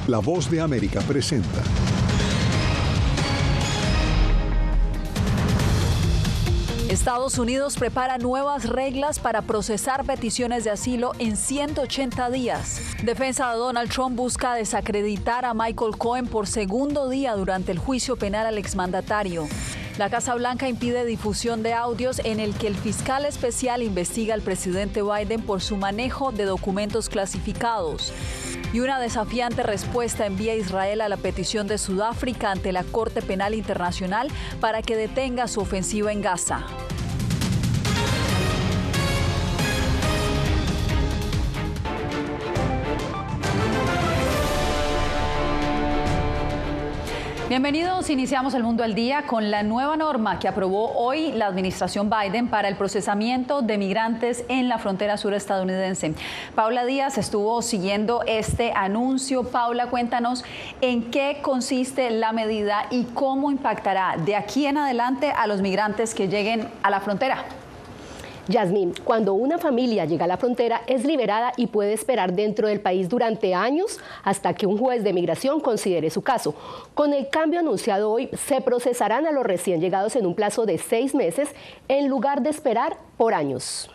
La Voz de América presenta. Estados Unidos prepara nuevas reglas para procesar peticiones de asilo en 180 días. Defensa de Donald Trump busca desacreditar a Michael Cohen por segundo día durante el juicio penal al exmandatario. La Casa Blanca impide difusión de audios en el que el fiscal especial investiga al presidente Biden por su manejo de documentos clasificados. Y una desafiante respuesta envía Israel a la petición de Sudáfrica ante la Corte Penal Internacional para que detenga su ofensiva en Gaza. Bienvenidos, iniciamos El Mundo al Día con la nueva norma que aprobó hoy la administración Biden para el procesamiento de migrantes en la frontera sur estadounidense. Paula Díaz estuvo siguiendo este anuncio. Paula, cuéntanos en qué consiste la medida y cómo impactará de aquí en adelante a los migrantes que lleguen a la frontera. Yasmín, cuando una familia llega a la frontera es liberada y puede esperar dentro del país durante años hasta que un juez de migración considere su caso. Con el cambio anunciado hoy, se procesarán a los recién llegados en un plazo de 6 meses en lugar de esperar por años.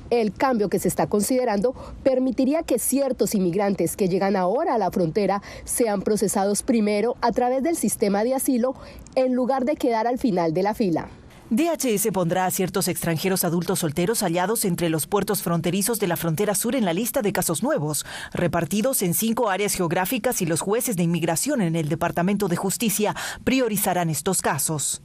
El cambio que se está considerando permitiría que ciertos inmigrantes que llegan ahora a la frontera sean procesados primero a través del sistema de asilo en lugar de quedar al final de la fila. DHS pondrá a ciertos extranjeros adultos solteros hallados entre los puertos fronterizos de la frontera sur en la lista de casos nuevos, repartidos en 5 áreas geográficas, y los jueces de inmigración en el Departamento de Justicia priorizarán estos casos.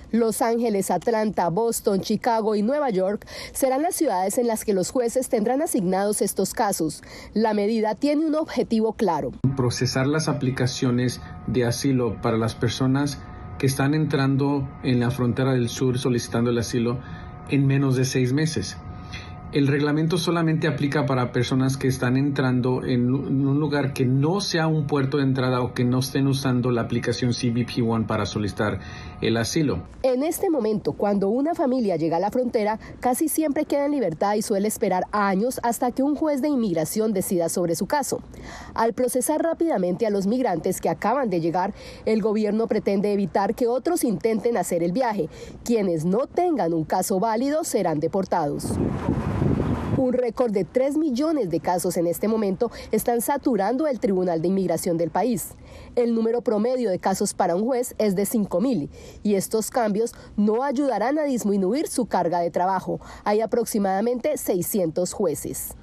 Los Ángeles, Atlanta, Boston, Chicago y Nueva York serán las ciudades en las que los jueces tendrán asignados estos casos. La medida tiene un objetivo claro: procesar las aplicaciones de asilo para las personas que están entrando en la frontera del sur solicitando el asilo en menos de 6 meses. El reglamento solamente aplica para personas que están entrando en un lugar que no sea un puerto de entrada o que no estén usando la aplicación CBP One para solicitar el asilo. En este momento, cuando una familia llega a la frontera, casi siempre queda en libertad y suele esperar años hasta que un juez de inmigración decida sobre su caso. Al procesar rápidamente a los migrantes que acaban de llegar, el gobierno pretende evitar que otros intenten hacer el viaje. Quienes no tengan un caso válido serán deportados. Un récord de 3 millones de casos en este momento están saturando el Tribunal de Inmigración del país. El número promedio de casos para un juez es de 5,000 y estos cambios no ayudarán a disminuir su carga de trabajo. Hay aproximadamente 600 jueces.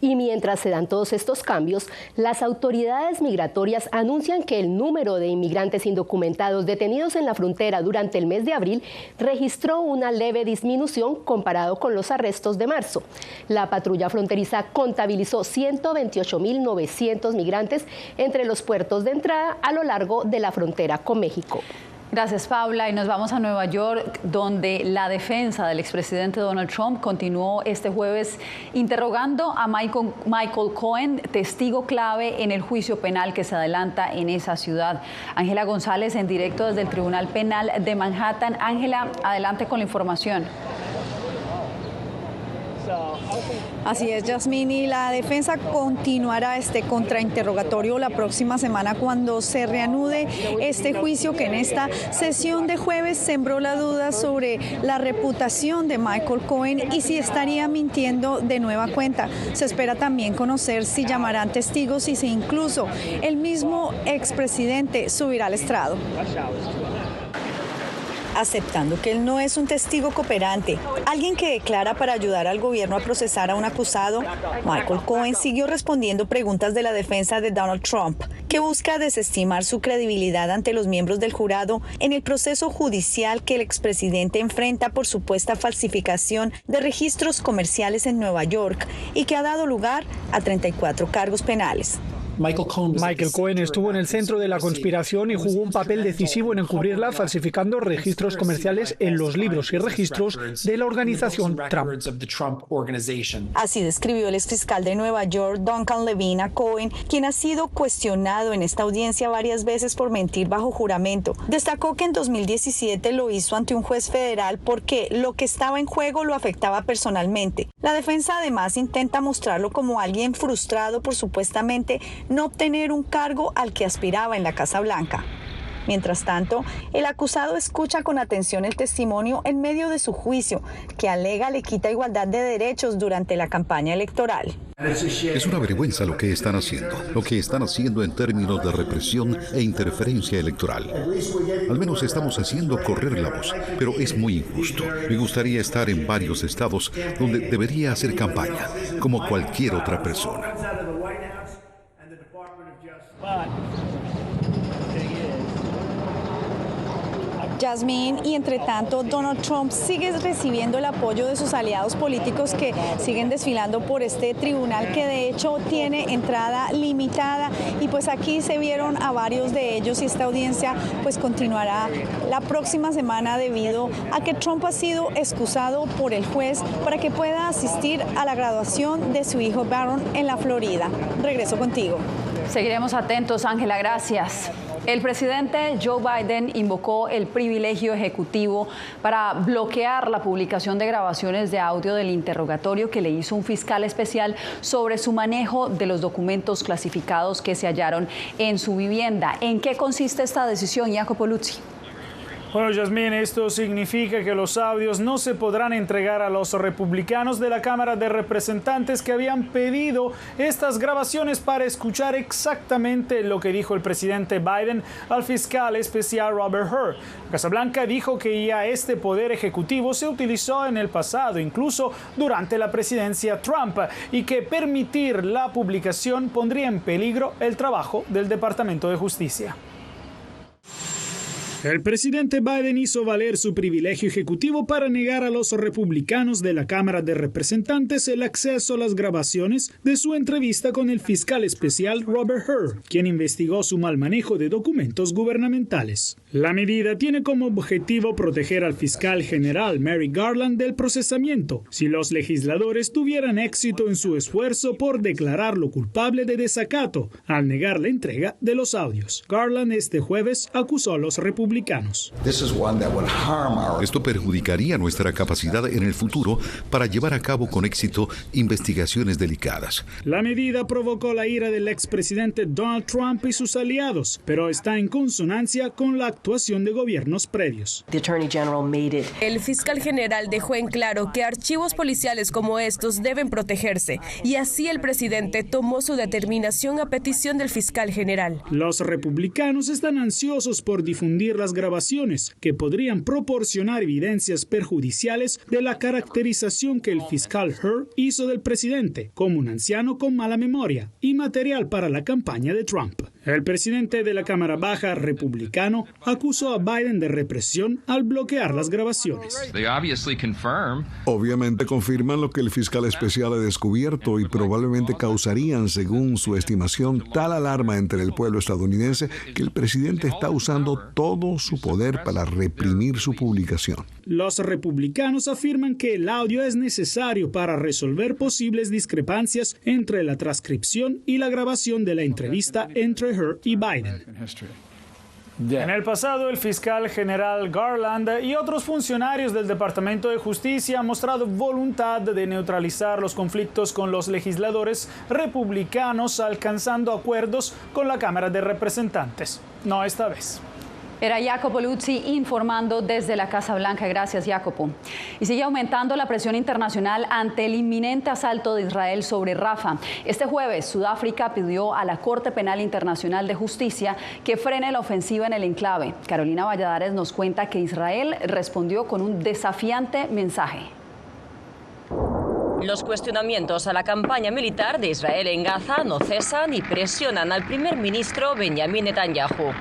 Y mientras se dan todos estos cambios, las autoridades migratorias anuncian que el número de inmigrantes indocumentados detenidos en la frontera durante el mes de abril registró una leve disminución comparado con los arrestos de marzo. La patrulla fronteriza contabilizó 128.900 migrantes entre los puertos de entrada a lo largo de la frontera con México. Gracias, Paula. Y nos vamos a Nueva York, donde la defensa del expresidente Donald Trump continuó este jueves interrogando a Michael Cohen, testigo clave en el juicio penal que se adelanta en esa ciudad. Ángela González, en directo desde el Tribunal Penal de Manhattan. Ángela, adelante con la información. Así es, Yasmín, y la defensa continuará este contrainterrogatorio la próxima semana cuando se reanude este juicio que en esta sesión de jueves sembró la duda sobre la reputación de Michael Cohen y si estaría mintiendo de nueva cuenta. Se espera también conocer si llamarán testigos y si incluso el mismo expresidente subirá al estrado. Aceptando que él no es un testigo cooperante, alguien que declara para ayudar al gobierno a procesar a un acusado, Michael Cohen siguió respondiendo preguntas de la defensa de Donald Trump, que busca desestimar su credibilidad ante los miembros del jurado en el proceso judicial que el expresidente enfrenta por supuesta falsificación de registros comerciales en Nueva York y que ha dado lugar a 34 cargos penales. Michael Cohen estuvo en el centro de la conspiración y jugó un papel decisivo en encubrirla, falsificando registros comerciales en los libros y registros de la organización Trump. Así describió el exfiscal de Nueva York, Duncan Levine, a Cohen, quien ha sido cuestionado en esta audiencia varias veces por mentir bajo juramento. Destacó que en 2017 lo hizo ante un juez federal porque lo que estaba en juego lo afectaba personalmente. La defensa además intenta mostrarlo como alguien frustrado por supuestamente no obtener un cargo al que aspiraba en la Casa Blanca. Mientras tanto, el acusado escucha con atención el testimonio en medio de su juicio, que alega le quita igualdad de derechos durante la campaña electoral. Es una vergüenza lo que están haciendo en términos de represión e interferencia electoral. Al menos estamos haciendo correr la voz, pero es muy injusto. Me gustaría estar en varios estados donde debería hacer campaña, como cualquier otra persona. Yasmín, y entre tanto Donald Trump sigue recibiendo el apoyo de sus aliados políticos que siguen desfilando por este tribunal que de hecho tiene entrada limitada, y pues aquí se vieron a varios de ellos, y esta audiencia pues continuará la próxima semana debido a que Trump ha sido excusado por el juez para que pueda asistir a la graduación de su hijo Barron en la Florida. Regreso contigo. Seguiremos atentos, Ángela, gracias. El presidente Joe Biden invocó el privilegio ejecutivo para bloquear la publicación de grabaciones de audio del interrogatorio que le hizo un fiscal especial sobre su manejo de los documentos clasificados que se hallaron en su vivienda. ¿En qué consiste esta decisión, Jacopo Luzzi? Bueno, Yasmín, esto significa que los audios no se podrán entregar a los republicanos de la Cámara de Representantes que habían pedido estas grabaciones para escuchar exactamente lo que dijo el presidente Biden al fiscal especial Robert Hur. Casa Blanca dijo que ya este poder ejecutivo se utilizó en el pasado, incluso durante la presidencia Trump, y que permitir la publicación pondría en peligro el trabajo del Departamento de Justicia. El presidente Biden hizo valer su privilegio ejecutivo para negar a los republicanos de la Cámara de Representantes el acceso a las grabaciones de su entrevista con el fiscal especial Robert Hur, quien investigó su mal manejo de documentos gubernamentales. La medida tiene como objetivo proteger al fiscal general Merrick Garland del procesamiento si los legisladores tuvieran éxito en su esfuerzo por declararlo culpable de desacato al negar la entrega de los audios. Garland este jueves acusó a los republicanos. Esto perjudicaría nuestra capacidad en el futuro para llevar a cabo con éxito investigaciones delicadas. La medida provocó la ira del expresidente Donald Trump y sus aliados, pero está en consonancia con la actuación de gobiernos previos. El fiscal general dejó en claro que archivos policiales como estos deben protegerse, y así el presidente tomó su determinación a petición del fiscal general. Los republicanos están ansiosos por difundir las grabaciones que podrían proporcionar evidencias perjudiciales de la caracterización que el fiscal Hur hizo del presidente como un anciano con mala memoria y material para la campaña de Trump. El presidente de la Cámara Baja republicano acusó a Biden de represión al bloquear las grabaciones. Obviamente confirman lo que el fiscal especial ha descubierto y probablemente causarían, según su estimación, tal alarma entre el pueblo estadounidense que el presidente está usando todo su poder para reprimir su publicación. Los republicanos afirman que el audio es necesario para resolver posibles discrepancias entre la transcripción y la grabación de la entrevista entre Hur y Biden. En el pasado, el fiscal general Garland y otros funcionarios del Departamento de Justicia han mostrado voluntad de neutralizar los conflictos con los legisladores republicanos, alcanzando acuerdos con la Cámara de Representantes. No esta vez. Era Jacopo Luzzi informando desde la Casa Blanca. Gracias, Jacopo. Y sigue aumentando la presión internacional ante el inminente asalto de Israel sobre Rafah. Este jueves, Sudáfrica pidió a la Corte Penal Internacional de Justicia que frene la ofensiva en el enclave. Carolina Valladares nos cuenta que Israel respondió con un desafiante mensaje. Los cuestionamientos a la campaña militar de Israel en Gaza no cesan y presionan al primer ministro Benjamin Netanyahu.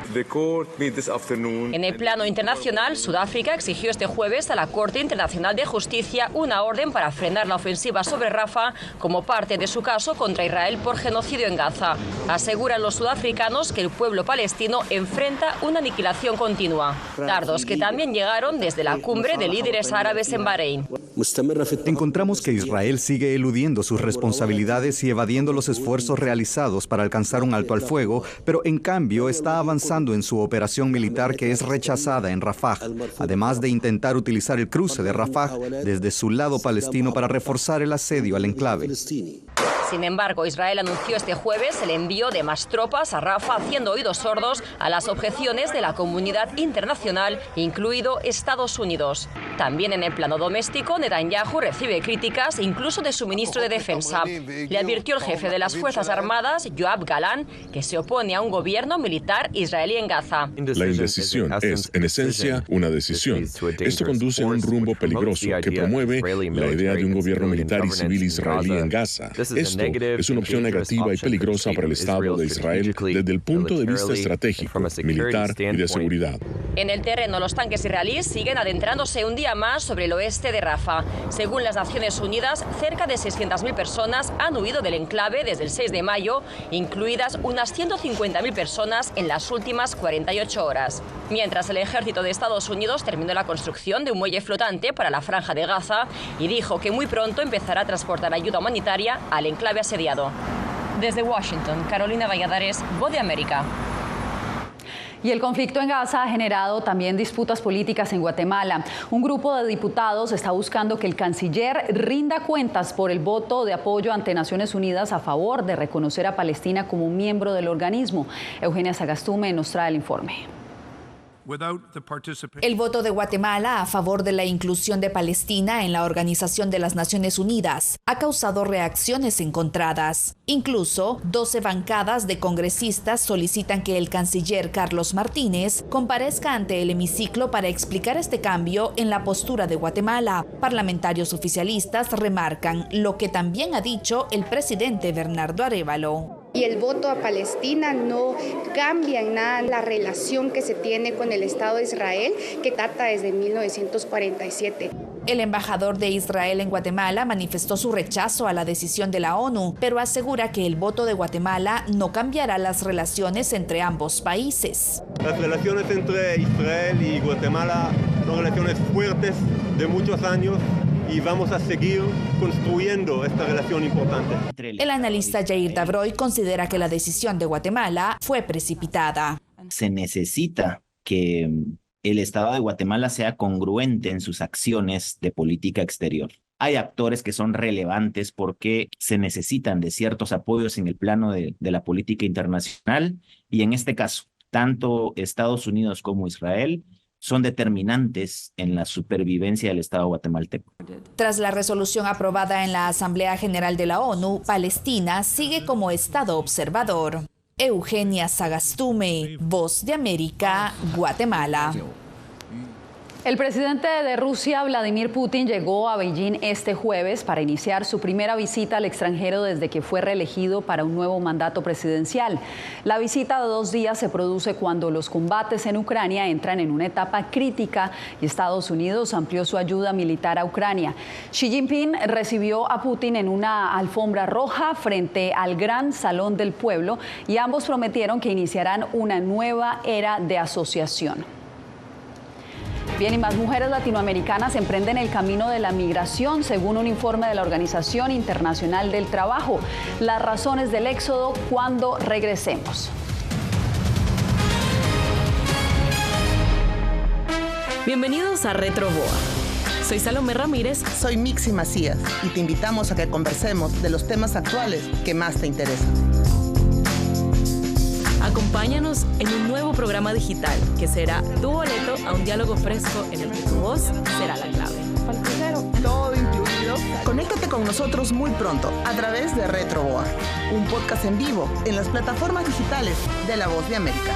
En el plano internacional, Sudáfrica exigió este jueves a la Corte Internacional de Justicia una orden para frenar la ofensiva sobre Rafah como parte de su caso contra Israel por genocidio en Gaza. Aseguran los sudafricanos que el pueblo palestino enfrenta una aniquilación continua. Dardos que también llegaron desde la cumbre de líderes árabes en Bahrein. Encontramos que Israel sigue eludiendo sus responsabilidades y evadiendo los esfuerzos realizados para alcanzar un alto al fuego, pero en cambio está avanzando en su operación militar que es rechazada en Rafah, además de intentar utilizar el cruce de Rafah desde su lado palestino para reforzar el asedio al enclave. Sin embargo, Israel anunció este jueves el envío de más tropas a Rafah, haciendo oídos sordos a las objeciones de la comunidad internacional, incluido Estados Unidos. También en el plano doméstico, Netanyahu recibe críticas incluso de su ministro de Defensa. Le advirtió el jefe de las Fuerzas Armadas, Yoav Galán, que se opone a un gobierno militar israelí en Gaza. La indecisión es, en esencia, una decisión. Esto conduce a un rumbo peligroso que promueve la idea de un gobierno militar y civil israelí en Gaza. Esto es una opción negativa y peligrosa para el Estado de Israel desde el punto de vista estratégico, militar y de seguridad. En el terreno, los tanques israelíes siguen adentrándose un día más sobre el oeste de Rafah. Según las Naciones Unidas, cerca de 600.000 personas han huido del enclave desde el 6 de mayo, incluidas unas 150.000 personas en las últimas 48 horas. Mientras el ejército de Estados Unidos terminó la construcción de un muelle flotante para la franja de Gaza y dijo que muy pronto empezará a transportar ayuda humanitaria al enclave asediado. Desde Washington, Carolina Valladares, Voz de América. Y el conflicto en Gaza ha generado también disputas políticas en Guatemala. Un grupo de diputados está buscando que el canciller rinda cuentas por el voto de apoyo ante Naciones Unidas a favor de reconocer a Palestina como un miembro del organismo. Eugenia Sagastume nos trae el informe. El voto de Guatemala a favor de la inclusión de Palestina en la Organización de las Naciones Unidas ha causado reacciones encontradas. Incluso, 12 bancadas de congresistas solicitan que el canciller Carlos Martínez comparezca ante el hemiciclo para explicar este cambio en la postura de Guatemala. Parlamentarios oficialistas remarcan lo que también ha dicho el presidente Bernardo Arévalo. Y el voto a Palestina no cambia en nada la relación que se tiene con el Estado de Israel, que data desde 1947. El embajador de Israel en Guatemala manifestó su rechazo a la decisión de la ONU, pero asegura que el voto de Guatemala no cambiará las relaciones entre ambos países. Las relaciones entre Israel y Guatemala son relaciones fuertes de muchos años y vamos a seguir construyendo esta relación importante. El analista Jair Dabroy considera que la decisión de Guatemala fue precipitada. Se necesita que el Estado de Guatemala sea congruente en sus acciones de política exterior. Hay actores que son relevantes porque se necesitan de ciertos apoyos en el plano de la política internacional y en este caso, tanto Estados Unidos como Israel son determinantes en la supervivencia del Estado guatemalteco. Tras la resolución aprobada en la Asamblea General de la ONU, Palestina sigue como Estado observador. Eugenia Sagastume, Voz de América, Guatemala. El presidente de Rusia, Vladimir Putin, llegó a Beijing este jueves para iniciar su primera visita al extranjero desde que fue reelegido para un nuevo mandato presidencial. La visita de 2 días se produce cuando los combates en Ucrania entran en una etapa crítica y Estados Unidos amplió su ayuda militar a Ucrania. Xi Jinping recibió a Putin en una alfombra roja frente al Gran Salón del Pueblo y ambos prometieron que iniciarán una nueva era de asociación. Bien, y más mujeres latinoamericanas emprenden el camino de la migración, según un informe de la Organización Internacional del Trabajo. Las razones del éxodo cuando regresemos. Bienvenidos a Retroboa. Soy Salomé Ramírez. Soy Mixi Macías y te invitamos a que conversemos de los temas actuales que más te interesan. Acompáñanos en un nuevo programa digital que será tu boleto a un diálogo fresco en el que tu voz será la clave. Todo incluido. Conéctate con nosotros muy pronto a través de Retroboa, un podcast en vivo en las plataformas digitales de La Voz de América.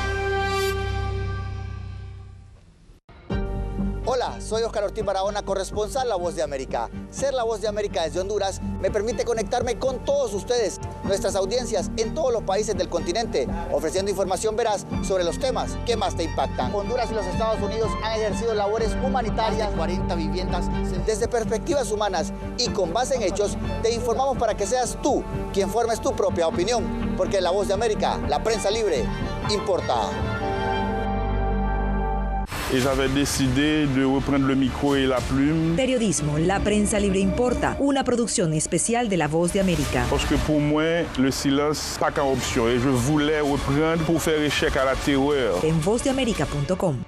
Hola, soy Oscar Ortiz Barahona, corresponsal La Voz de América. Ser La Voz de América desde Honduras me permite conectarme con todos ustedes, nuestras audiencias en todos los países del continente, ofreciendo información veraz sobre los temas que más te impactan. Honduras y los Estados Unidos han ejercido labores humanitarias, 40 viviendas. Desde perspectivas humanas y con base en hechos, te informamos para que seas tú quien formes tu propia opinión, porque La Voz de América, la prensa libre, importa. Periodismo, la prensa libre importa, una producción especial de La Voz de América. Porque pour moi, le silence pas qu'une option et je voulais reprendre pour faire échec à la terreur. En vozdeamerica.com.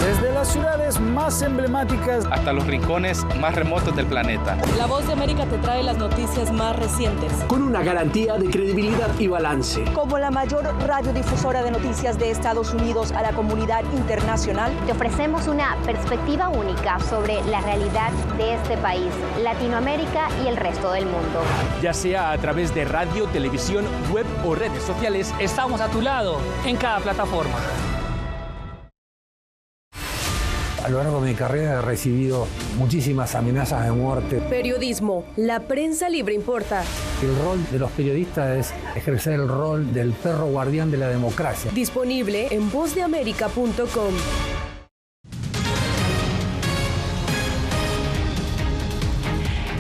Desde las ciudades más emblemáticas hasta los rincones más remotos del planeta. La Voz de América te trae las noticias más recientes. Con una garantía de credibilidad y balance. Como la mayor radiodifusora de noticias de Estados Unidos a la comunidad internacional, te ofrecemos una perspectiva única sobre la realidad de este país, Latinoamérica y el resto del mundo. Ya sea a través de radio, televisión, web o redes sociales, estamos a tu lado en cada plataforma. A lo largo de mi carrera he recibido muchísimas amenazas de muerte. Periodismo, la prensa libre importa. El rol de los periodistas es ejercer el rol del perro guardián de la democracia. Disponible en vozdeamerica.com.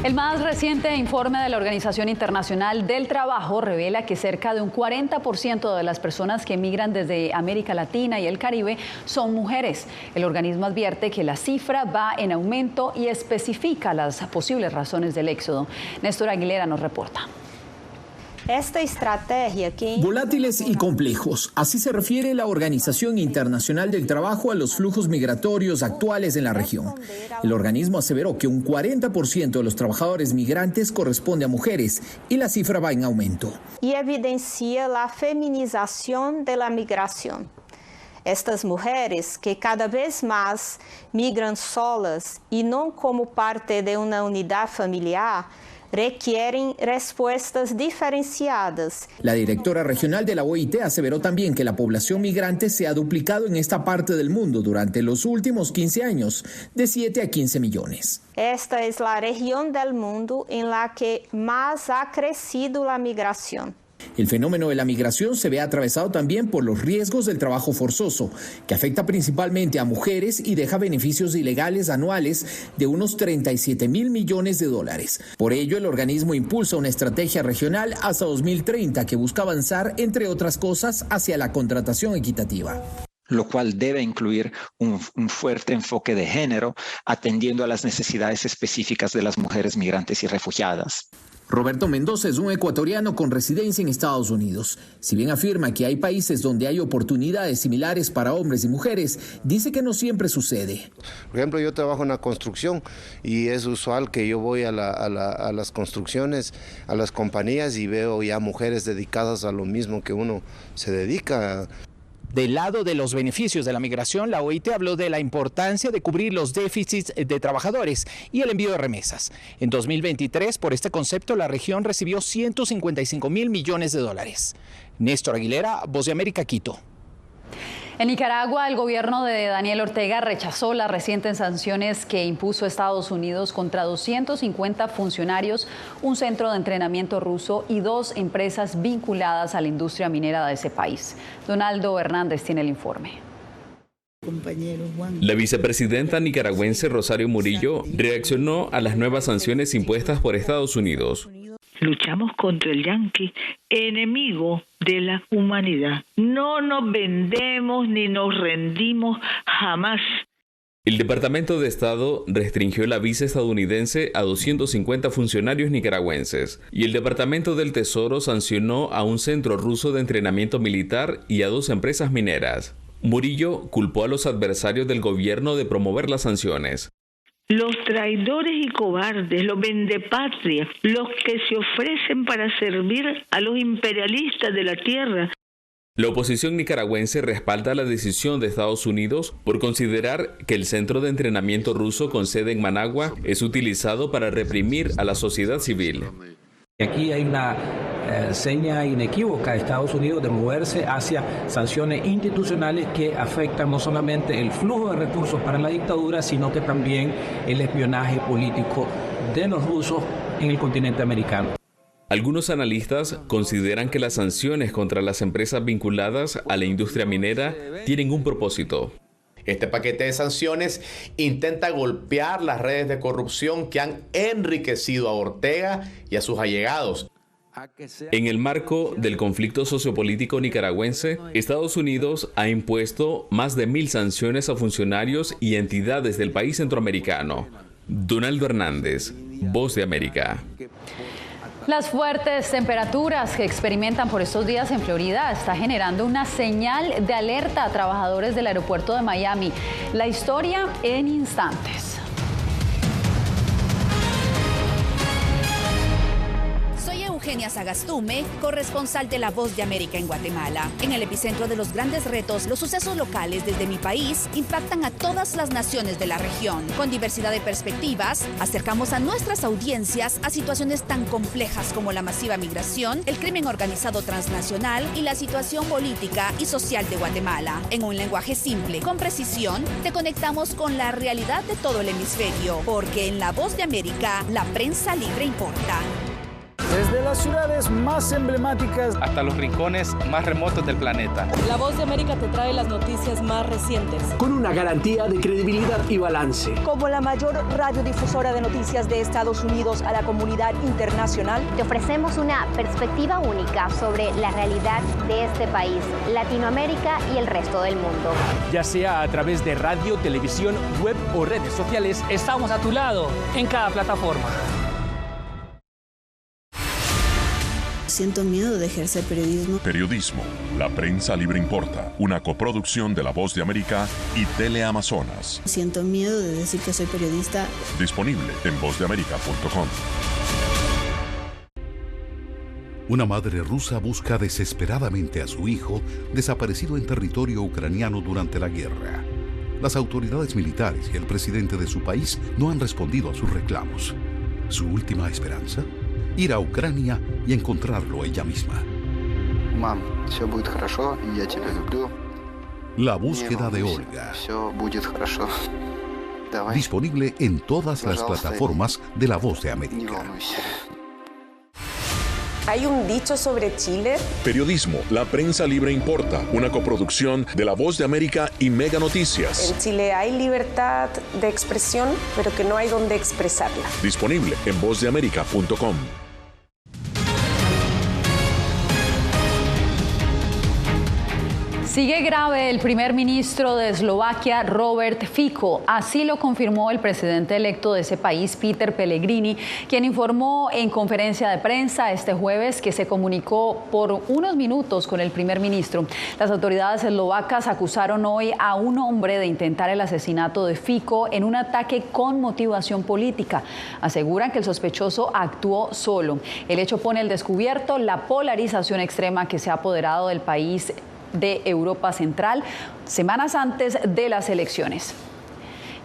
El más reciente informe de la Organización Internacional del Trabajo revela que cerca de un 40% de las personas que emigran desde América Latina y el Caribe son mujeres. El organismo advierte que la cifra va en aumento y especifica las posibles razones del éxodo. Néstor Aguilera nos reporta. Esta estrategia que... Volátiles y complejos, así se refiere la Organización Internacional del Trabajo a los flujos migratorios actuales en la región. El organismo aseveró que un 40% de los trabajadores migrantes corresponde a mujeres y la cifra va en aumento. Y evidencia la feminización de la migración. Estas mujeres que cada vez más migran solas y no como parte de una unidad familiar, requieren respuestas diferenciadas. La directora regional de la OIT aseveró también que la población migrante se ha duplicado en esta parte del mundo durante los últimos 15 años, de 7 a 15 millones. Esta es la región del mundo en la que más ha crecido la migración. El fenómeno de la migración se ve atravesado también por los riesgos del trabajo forzoso, que afecta principalmente a mujeres y deja beneficios ilegales anuales de unos 37.000 millones de dólares. Por ello, el organismo impulsa una estrategia regional hasta 2030 que busca avanzar, entre otras cosas, hacia la contratación equitativa. Lo cual debe incluir un fuerte enfoque de género, atendiendo a las necesidades específicas de las mujeres migrantes y refugiadas. Roberto Mendoza es un ecuatoriano con residencia en Estados Unidos. Si bien afirma que hay países donde hay oportunidades similares para hombres y mujeres, dice que no siempre sucede. Por ejemplo, yo trabajo en la construcción y es usual que yo voy a las construcciones, a las compañías y veo ya mujeres dedicadas a lo mismo que uno se dedica. Del lado de los beneficios de la migración, la OIT habló de la importancia de cubrir los déficits de trabajadores y el envío de remesas. En 2023, por este concepto, la región recibió 155.000 millones de dólares. Néstor Aguilera, Voz de América, Quito. En Nicaragua, el gobierno de Daniel Ortega rechazó las recientes sanciones que impuso Estados Unidos contra 250 funcionarios, un centro de entrenamiento ruso y 2 empresas vinculadas a la industria minera de ese país. Donaldo Hernández tiene el informe. La vicepresidenta nicaragüense Rosario Murillo reaccionó a las nuevas sanciones impuestas por Estados Unidos. Luchamos contra el yanqui, enemigo de la humanidad. No nos vendemos ni nos rendimos jamás. El Departamento de Estado restringió la visa estadounidense a 250 funcionarios nicaragüenses y el Departamento del Tesoro sancionó a un centro ruso de entrenamiento militar y a 2 empresas mineras. Murillo culpó a los adversarios del gobierno de promover las sanciones. Los traidores y cobardes, los vendepatrias, los que se ofrecen para servir a los imperialistas de la tierra. La oposición nicaragüense respalda la decisión de Estados Unidos por considerar que el centro de entrenamiento ruso con sede en Managua es utilizado para reprimir a la sociedad civil. Aquí hay una seña inequívoca a Estados Unidos de moverse hacia sanciones institucionales que afectan no solamente el flujo de recursos para la dictadura, sino que también el espionaje político de los rusos en el continente americano. Algunos analistas consideran que las sanciones contra las empresas vinculadas a la industria minera tienen un propósito. Este paquete de sanciones intenta golpear las redes de corrupción que han enriquecido a Ortega y a sus allegados. En el marco del conflicto sociopolítico nicaragüense, Estados Unidos ha impuesto más de 1.000 sanciones a funcionarios y entidades del país centroamericano. Donaldo Hernández, Voz de América. Las fuertes temperaturas que experimentan por estos días en Florida está generando una señal de alerta a trabajadores del aeropuerto de Miami. La historia en instantes. Eugenia Sagastume, corresponsal de La Voz de América en Guatemala. En el epicentro de los grandes retos, los sucesos locales desde mi país impactan a todas las naciones de la región. Con diversidad de perspectivas, acercamos a nuestras audiencias a situaciones tan complejas como la masiva migración, el crimen organizado transnacional y la situación política y social de Guatemala. En un lenguaje simple, con precisión, te conectamos con la realidad de todo el hemisferio, porque en La Voz de América, la prensa libre importa. Desde las ciudades más emblemáticas hasta los rincones más remotos del planeta. La Voz de América te trae las noticias más recientes. Con una garantía de credibilidad y balance. Como la mayor radiodifusora de noticias de Estados Unidos a la comunidad internacional, te ofrecemos una perspectiva única sobre la realidad de este país, Latinoamérica y el resto del mundo. Ya sea a través de radio, televisión, web o redes sociales, estamos a tu lado en cada plataforma. Siento miedo de ejercer periodismo. Periodismo. La prensa libre importa. Una coproducción de La Voz de América y Teleamazonas. Siento miedo de decir que soy periodista. Disponible en vozdeamerica.com. Una madre rusa busca desesperadamente a su hijo desaparecido en territorio ucraniano durante la guerra. Las autoridades militares y el presidente de su país no han respondido a sus reclamos. ¿Su última esperanza? Ir a Ucrania y encontrarlo ella misma. Mam, все будет хорошо, я тебя люблю. La búsqueda de Olga. Все будет хорошо. Давай. Disponible en todas las plataformas de La Voz de América. ¿Hay un dicho sobre Chile? Periodismo. La prensa libre importa. Una coproducción de La Voz de América y Mega Noticias. En Chile hay libertad de expresión, pero que no hay donde expresarla. Disponible en vozdeamerica.com. Sigue grave el primer ministro de Eslovaquia, Robert Fico. Así lo confirmó el presidente electo de ese país, Peter Pellegrini, quien informó en conferencia de prensa este jueves que se comunicó por unos minutos con el primer ministro. Las autoridades eslovacas acusaron hoy a un hombre de intentar el asesinato de Fico en un ataque con motivación política. Aseguran que el sospechoso actuó solo. El hecho pone al descubierto la polarización extrema que se ha apoderado del país de Europa Central semanas antes de las elecciones.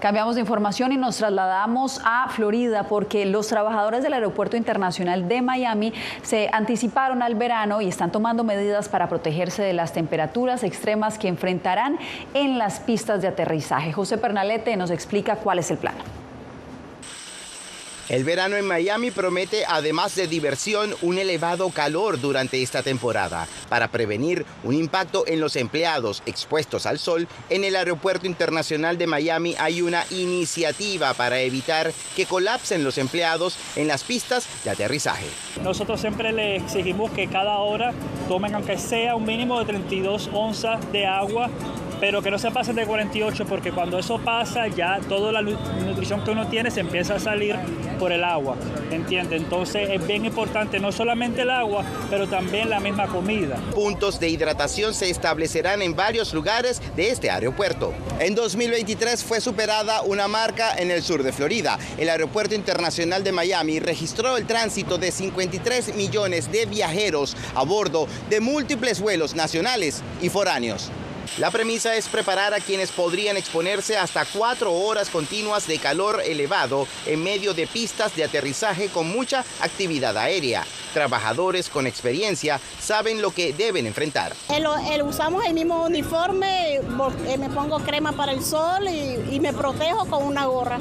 Cambiamos de información y nos trasladamos a Florida porque los trabajadores del Aeropuerto Internacional de Miami se anticiparon al verano y están tomando medidas para protegerse de las temperaturas extremas que enfrentarán en las pistas de aterrizaje. José Pernalete nos explica cuál es el plan. El verano en Miami promete, además de diversión, un elevado calor durante esta temporada. Para prevenir un impacto en los empleados expuestos al sol, en el Aeropuerto Internacional de Miami hay una iniciativa para evitar que colapsen los empleados en las pistas de aterrizaje. Nosotros siempre les exigimos que cada hora tomen, aunque sea un mínimo de 32 onzas de agua, pero que no se pasen de 48, porque cuando eso pasa ya toda la nutrición que uno tiene se empieza a salir por el agua, ¿entiende? Entonces es bien importante no solamente el agua, pero también la misma comida. Puntos de hidratación se establecerán en varios lugares de este aeropuerto. En 2023 fue superada una marca en el sur de Florida. El Aeropuerto Internacional de Miami registró el tránsito de 53 millones de viajeros a bordo de múltiples vuelos nacionales y foráneos. La premisa es preparar a quienes podrían exponerse hasta 4 horas continuas de calor elevado en medio de pistas de aterrizaje con mucha actividad aérea. Trabajadores con experiencia saben lo que deben enfrentar. Usamos el mismo uniforme, me pongo crema para el sol y me protejo con una gorra.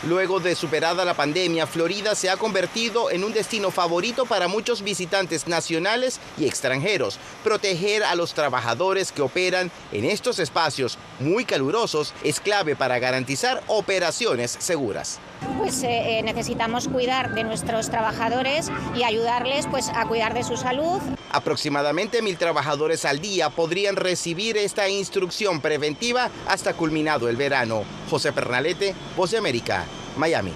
Luego de superada la pandemia, Florida se ha convertido en un destino favorito para muchos visitantes nacionales y extranjeros. Proteger a los trabajadores que operan en estos espacios muy calurosos es clave para garantizar operaciones seguras. Pues necesitamos cuidar de nuestros trabajadores y ayudarles pues a cuidar de su salud. Aproximadamente 1,000 trabajadores al día podrían recibir esta instrucción preventiva hasta culminado el verano. José Pernalete, Voz de América, Miami.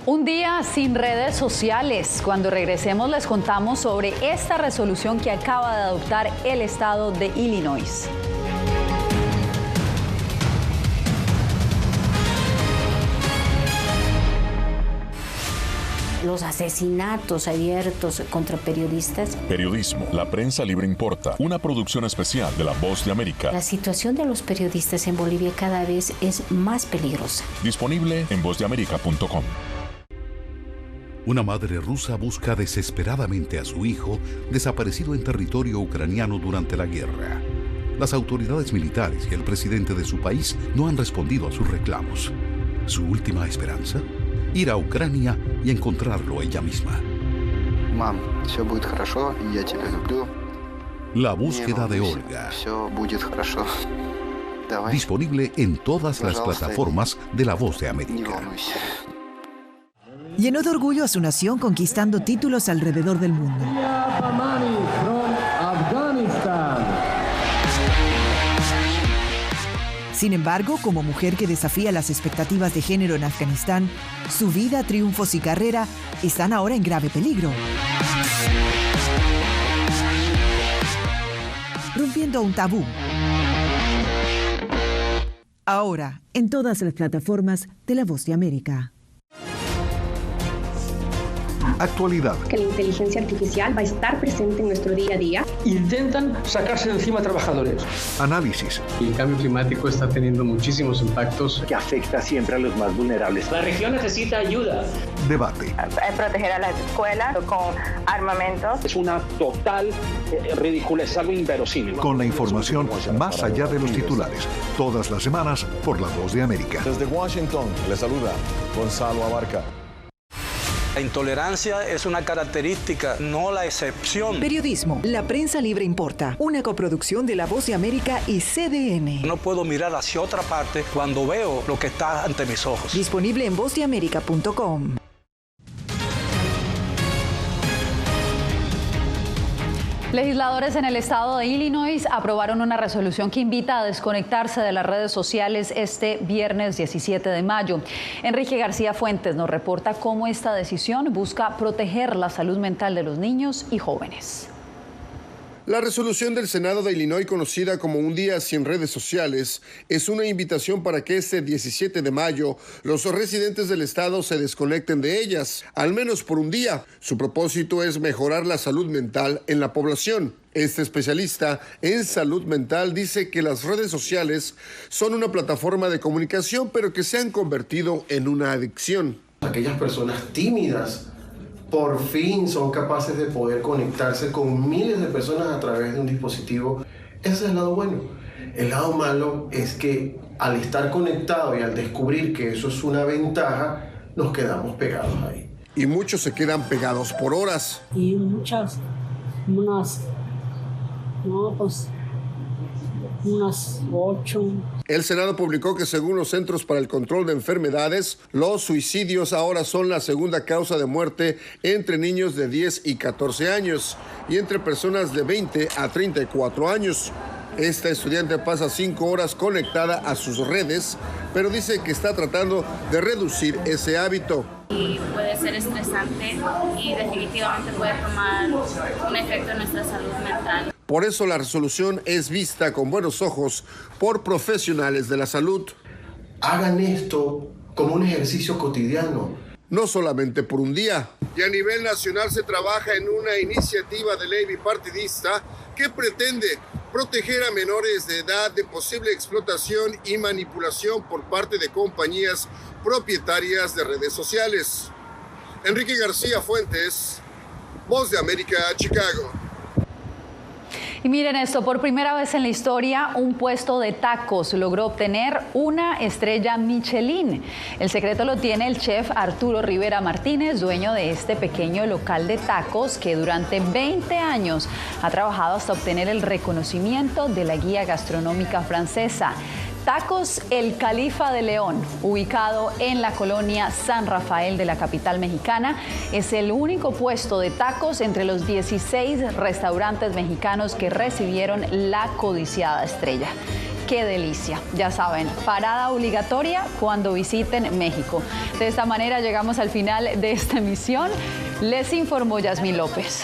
Un día sin redes sociales. Cuando regresemos les contamos sobre esta resolución que acaba de adoptar el estado de Illinois. Los asesinatos abiertos contra periodistas. Periodismo, la prensa libre importa. Una producción especial de La Voz de América. La situación de los periodistas en Bolivia cada vez es más peligrosa. Disponible en vozdeamerica.com. Una madre rusa busca desesperadamente a su hijo desaparecido en territorio ucraniano durante la guerra. Las autoridades militares y el presidente de su país no han respondido a sus reclamos. ¿Su última esperanza? Ir a Ucrania y encontrarlo ella misma. Mom, все будет хорошо, я тебя люблю. La búsqueda de Olga. Все будет хорошо. Disponible en todas las plataformas de La Voz de América. Llenó de orgullo a su nación conquistando títulos alrededor del mundo. Sin embargo, como mujer que desafía las expectativas de género en Afganistán, su vida, triunfos y carrera están ahora en grave peligro. Rompiendo un tabú. Ahora, en todas las plataformas de La Voz de América. Actualidad. Que la inteligencia artificial va a estar presente en nuestro día a día. Intentan sacarse de encima a trabajadores. Análisis. El cambio climático está teniendo muchísimos impactos que afecta siempre a los más vulnerables. La región necesita ayuda. Debate. Proteger a las escuelas con armamentos. Es una total ridiculez, es algo inverosímil. Con la información más allá de los titulares. Todas las semanas por La Voz de América. Desde Washington, le saluda Gonzalo Abarca. La intolerancia es una característica, no la excepción. Periodismo, la prensa libre importa. Una coproducción de La Voz de América y CDN. No puedo mirar hacia otra parte cuando veo lo que está ante mis ojos. Disponible en vozdeamerica.com. Legisladores en el estado de Illinois aprobaron una resolución que invita a desconectarse de las redes sociales este viernes 17 de mayo. Enrique García Fuentes nos reporta cómo esta decisión busca proteger la salud mental de los niños y jóvenes. La resolución del Senado de Illinois, conocida como Un Día Sin Redes Sociales, es una invitación para que este 17 de mayo los residentes del estado se desconecten de ellas, al menos por un día. Su propósito es mejorar la salud mental en la población. Este especialista en salud mental dice que las redes sociales son una plataforma de comunicación, pero que se han convertido en una adicción. Aquellas personas tímidas por fin son capaces de poder conectarse con miles de personas a través de un dispositivo. Ese es el lado bueno. El lado malo es que al estar conectado y al descubrir que eso es una ventaja, nos quedamos pegados ahí. Y muchos se quedan pegados por horas. Y unas 8. El Senado publicó que según los Centros para el Control de Enfermedades, los suicidios ahora son la segunda causa de muerte entre niños de 10 y 14 años y entre personas de 20 a 34 años. Esta estudiante pasa 5 horas conectada a sus redes, pero dice que está tratando de reducir ese hábito. Y puede ser estresante y definitivamente puede tomar un efecto en nuestra salud mental. Por eso la resolución es vista con buenos ojos por profesionales de la salud. Hagan esto como un ejercicio cotidiano. No solamente por un día. Y a nivel nacional se trabaja en una iniciativa de ley bipartidista que pretende proteger a menores de edad de posible explotación y manipulación por parte de compañías propietarias de redes sociales. Enrique García Fuentes, Voz de América, Chicago. Y miren esto, por primera vez en la historia, un puesto de tacos logró obtener una estrella Michelin. El secreto lo tiene el chef Arturo Rivera Martínez, dueño de este pequeño local de tacos que durante 20 años ha trabajado hasta obtener el reconocimiento de la guía gastronómica francesa. Tacos El Califa de León, ubicado en la colonia San Rafael de la capital mexicana, es el único puesto de tacos entre los 16 restaurantes mexicanos que recibieron la codiciada estrella. ¡Qué delicia! Ya saben, parada obligatoria cuando visiten México. De esta manera llegamos al final de esta emisión. Les informó Yasmín López.